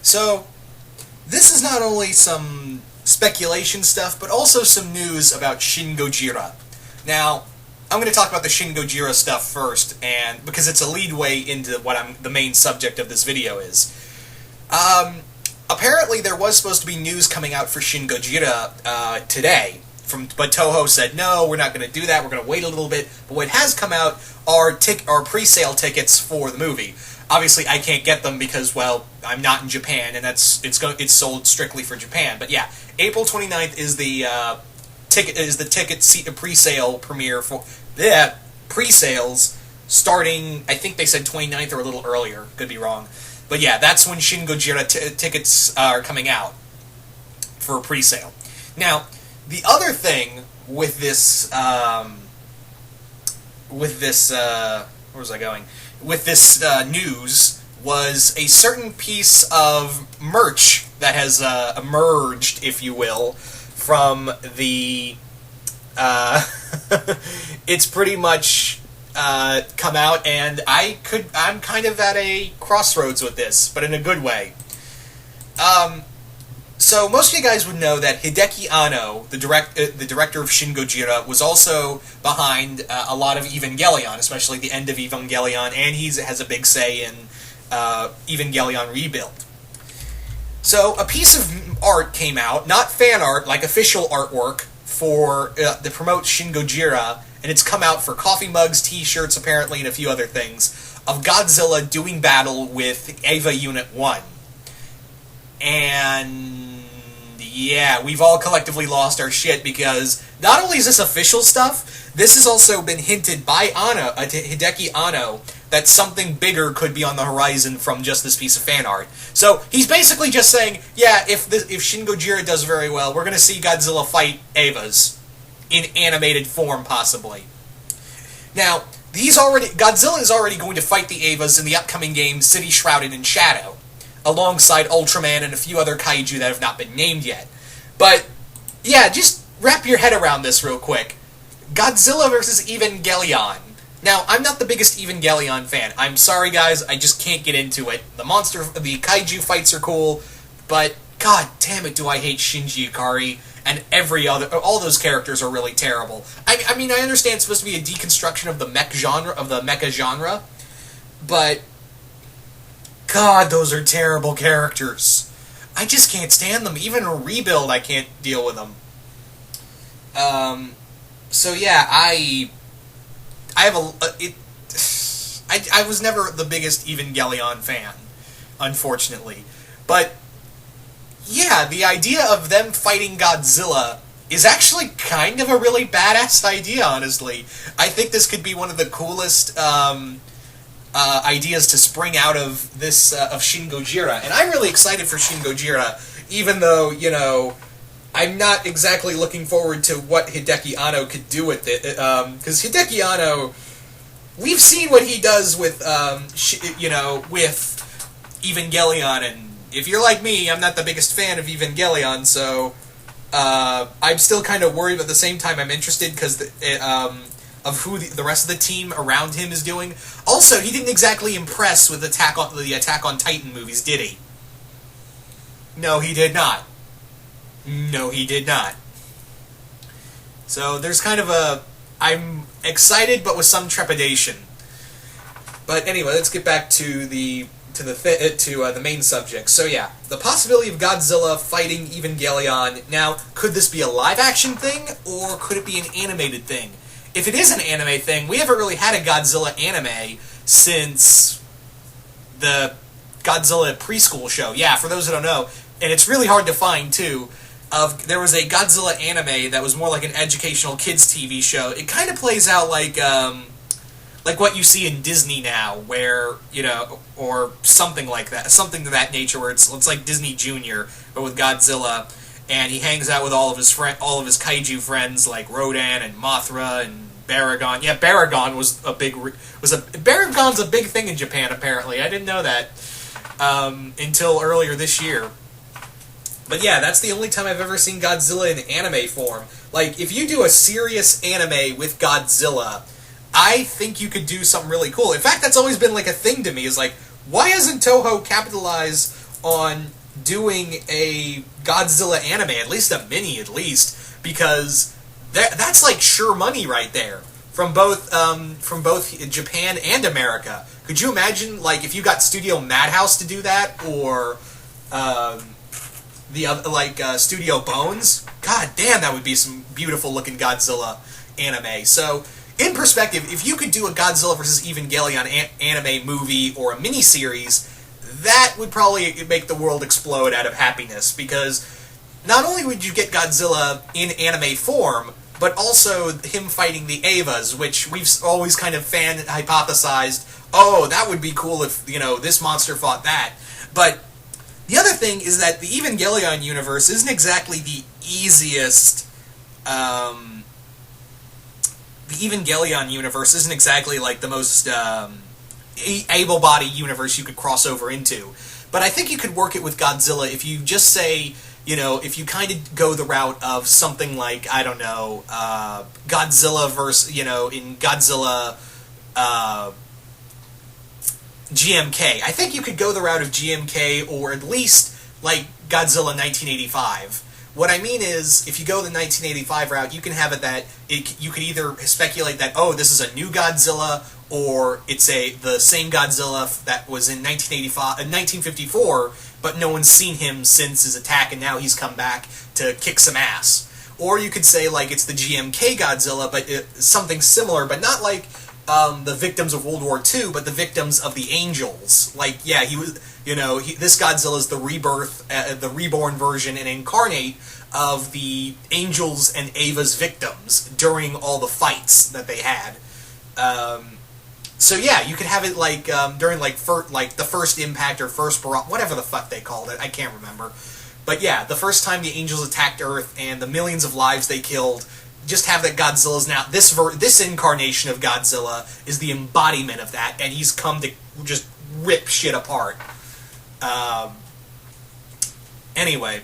So, this is not only some speculation stuff, but also some news about Shin Gojira. Now, I'm going to talk about the Shin Gojira stuff first, and because it's a leadway into what the main subject of this video is. Apparently, there was supposed to be news coming out for Shin Gojira today, but Toho said, no, we're not going to do that, we're going to wait a little bit. But what has come out are pre-sale tickets for the movie. Obviously, I can't get them because, well, I'm not in Japan, and it's sold strictly for Japan. But yeah, April 29th is the pre-sale premiere for pre-sales starting. I think they said 29th or a little earlier. Could be wrong, but yeah, that's when Shin Gojira tickets are coming out for pre-sale. Now, the other thing with this, where was I going? With this news was a certain piece of merch that has emerged, if you will, from the... it's pretty much come out, and I'm kind of at a crossroads with this, but in a good way. So most of you guys would know that Hideki Anno, the director of Shin Gojira, was also behind a lot of Evangelion, especially the end of Evangelion, and he has a big say in Evangelion Rebuild. So a piece of art came out, not fan art, like official artwork, to promote Shin Gojira, and it's come out for coffee mugs, t-shirts, apparently, and a few other things, of Godzilla doing battle with Eva Unit 1. And yeah, we've all collectively lost our shit, because not only is this official stuff, this has also been hinted by Hideki Anno, that something bigger could be on the horizon from just this piece of fan art. So he's basically just saying, yeah, if Shin Gojira does very well, we're going to see Godzilla fight Evas in animated form, possibly. Now, Godzilla is already going to fight the Evas in the upcoming game City Shrouded in Shadow, alongside Ultraman and a few other kaiju that have not been named yet. But, yeah, just wrap your head around this real quick. Godzilla versus Evangelion. Now, I'm not the biggest Evangelion fan. I'm sorry, guys, I just can't get into it. The kaiju fights are cool, but god damn it, do I hate Shinji Ikari, and all those characters are really terrible. I mean, I understand it's supposed to be a deconstruction of the mecha genre, but god, those are terrible characters. I just can't stand them. Even a Rebuild, I can't deal with them. So yeah, I was never the biggest Evangelion fan, unfortunately. But yeah, the idea of them fighting Godzilla is actually kind of a really badass idea, honestly. I think this could be one of the coolest ideas to spring out of this of Shin Gojira, and I'm really excited for Shin Gojira, even though, you know, I'm not exactly looking forward to what Hideki Anno could do with it, because Hideki Anno, we've seen what he does with, with Evangelion, and if you're like me, I'm not the biggest fan of Evangelion, so I'm still kind of worried, but at the same time I'm interested because of who the rest of the team around him is doing. Also, he didn't exactly impress with the Attack on Titan movies, did he? No, he did not. No, he did not. So there's kind of I'm excited, but with some trepidation. But anyway, let's get back to the main subject. So yeah, the possibility of Godzilla fighting Evangelion. Now, could this be a live-action thing, or could it be an animated thing? If it is an anime thing, we haven't really had a Godzilla anime since the Godzilla preschool show. Yeah, for those who don't know, and it's really hard to find, too. There was a Godzilla anime that was more like an educational kids TV show. It kind of plays out like what you see in Disney now, where, you know, or something like that, something to that nature, where it's like Disney Junior, but with Godzilla, and he hangs out with all of his kaiju friends like Rodan and Mothra and Baragon. Yeah, Baragon Baragon's a big thing in Japan, apparently. I didn't know that until earlier this year. But yeah, that's the only time I've ever seen Godzilla in anime form. Like, if you do a serious anime with Godzilla, I think you could do something really cool. In fact, that's always been like a thing to me, is like, why hasn't Toho capitalized on doing a Godzilla anime, at least a mini, because that's like sure money right there from both Japan and America. Could you imagine, like, if you got Studio Madhouse to do that, or the other, like Studio Bones? God damn, that would be some beautiful looking Godzilla anime. So, in perspective, if you could do a Godzilla vs. Evangelion anime movie or a miniseries, that would probably make the world explode out of happiness, because not only would you get Godzilla in anime form, but also him fighting the Evas, which we've always kind of hypothesized, oh, that would be cool if, this monster fought that. But the other thing is that the Evangelion universe isn't exactly the easiest, the Evangelion universe isn't exactly like the most able-bodied universe you could cross over into. But I think you could work it with Godzilla if you just say, if you kind of go the route of something like, I don't know, Godzilla versus, in Godzilla GMK. I think you could go the route of GMK, or at least, like, Godzilla 1985. What I mean is, if you go the 1985 route, you can have it that you could either speculate that, oh, this is a new Godzilla, or it's the same Godzilla that was in 1954, but no one's seen him since his attack, and now he's come back to kick some ass. Or you could say, like, it's the GMK Godzilla, but something similar, but not like the victims of World War II, but the victims of the Angels. Like, yeah, he was, this Godzilla is the rebirth, the reborn version and incarnate of the Angels and Ava's victims during all the fights that they had. So yeah, you could have it like during like the first impact or first whatever the fuck they called it. I can't remember. But yeah, the first time the Angels attacked Earth and the millions of lives they killed. Just have that Godzilla's now this incarnation of Godzilla is the embodiment of that, and he's come to just rip shit apart. Anyway,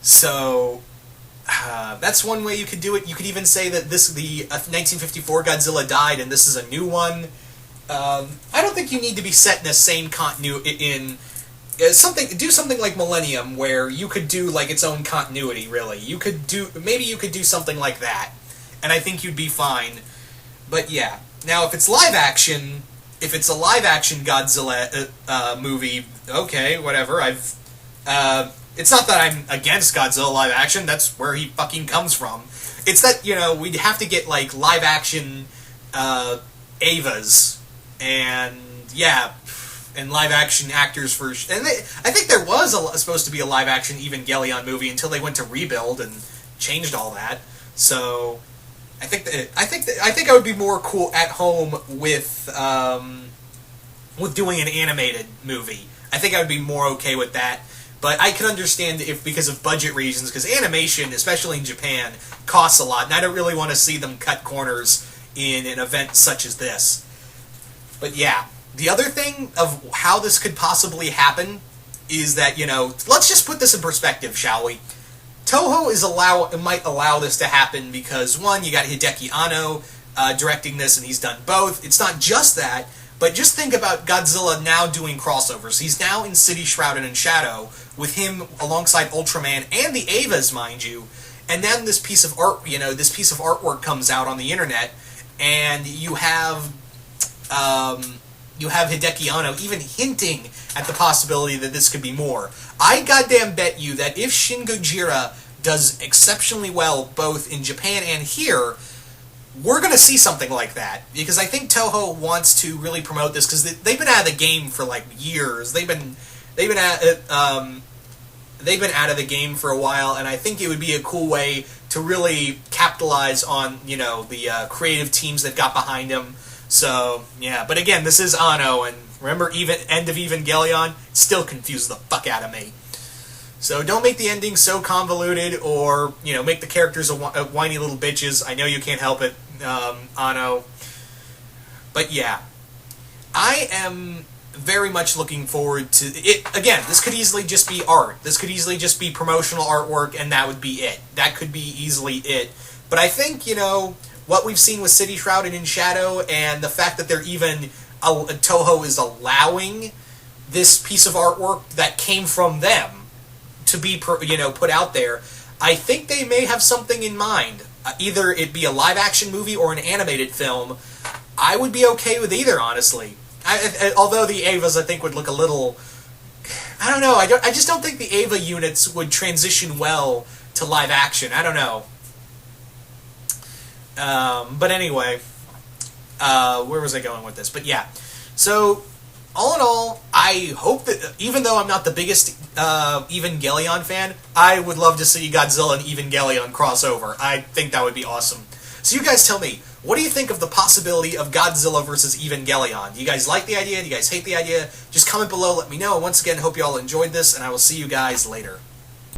so that's one way you could do it. You could even say that the 1954 Godzilla died, and this is a new one. I don't think you need to be set in the same continuity do something like Millennium, where you could do like its own continuity. Really, maybe you could do something like that, and I think you'd be fine. But yeah, now if it's a live action Godzilla movie, okay, whatever. It's not that I'm against Godzilla live action. That's where he fucking comes from. It's that we'd have to get like live action Avas, and yeah. And live-action actors for... And I think there was supposed to be a live-action Evangelion movie until they went to Rebuild and changed all that. So, I think I would be more cool at home with doing an animated movie. I think I would be more okay with that. But I can understand if because of budget reasons, because animation, especially in Japan, costs a lot, and I don't really want to see them cut corners in an event such as this. But yeah... The other thing of how this could possibly happen is that, let's just put this in perspective, shall we? Toho might allow this to happen because, one, you got Hideki Anno directing this, and he's done both. It's not just that, but just think about Godzilla now doing crossovers. He's now in City Shrouded in Shadow, with him alongside Ultraman and the Avas, mind you, and then this piece of art, this piece of artwork comes out on the internet, and you have Hideki Anno even hinting at the possibility that this could be more. I goddamn bet you that if Shin Gojira does exceptionally well both in Japan and here, we're going to see something like that. Because I think Toho wants to really promote this, because they've been out of the game for like years. They've been out of the game for a while, and I think it would be a cool way to really capitalize on, the creative teams that got behind them. So, yeah, but again, this is Anno, and remember end of Evangelion? It still confused the fuck out of me. So don't make the ending so convoluted, or, make the characters whiny little bitches. I know you can't help it, Anno. But yeah, I am very much looking forward to it. Again, this could easily just be art. This could easily just be promotional artwork, and that would be it. That could be easily it. But I think, what we've seen with City Shrouded in Shadow, and the fact that they're even Toho is allowing this piece of artwork that came from them to be put out there, I think they may have something in mind. Either it be a live-action movie or an animated film. I would be okay with either, honestly. Although the Evas, I think, would look a little... I don't know. I just don't think the Eva units would transition well to live-action. I don't know. But anyway, where was I going with this? But yeah, so all in all, I hope that, even though I'm not the biggest Evangelion fan, I would love to see Godzilla and Evangelion crossover. I think that would be awesome. So you guys tell me, what do you think of the possibility of Godzilla versus Evangelion? Do you guys like the idea? Do you guys hate the idea? Just comment below, let me know. Once again, hope you all enjoyed this, and I will see you guys later.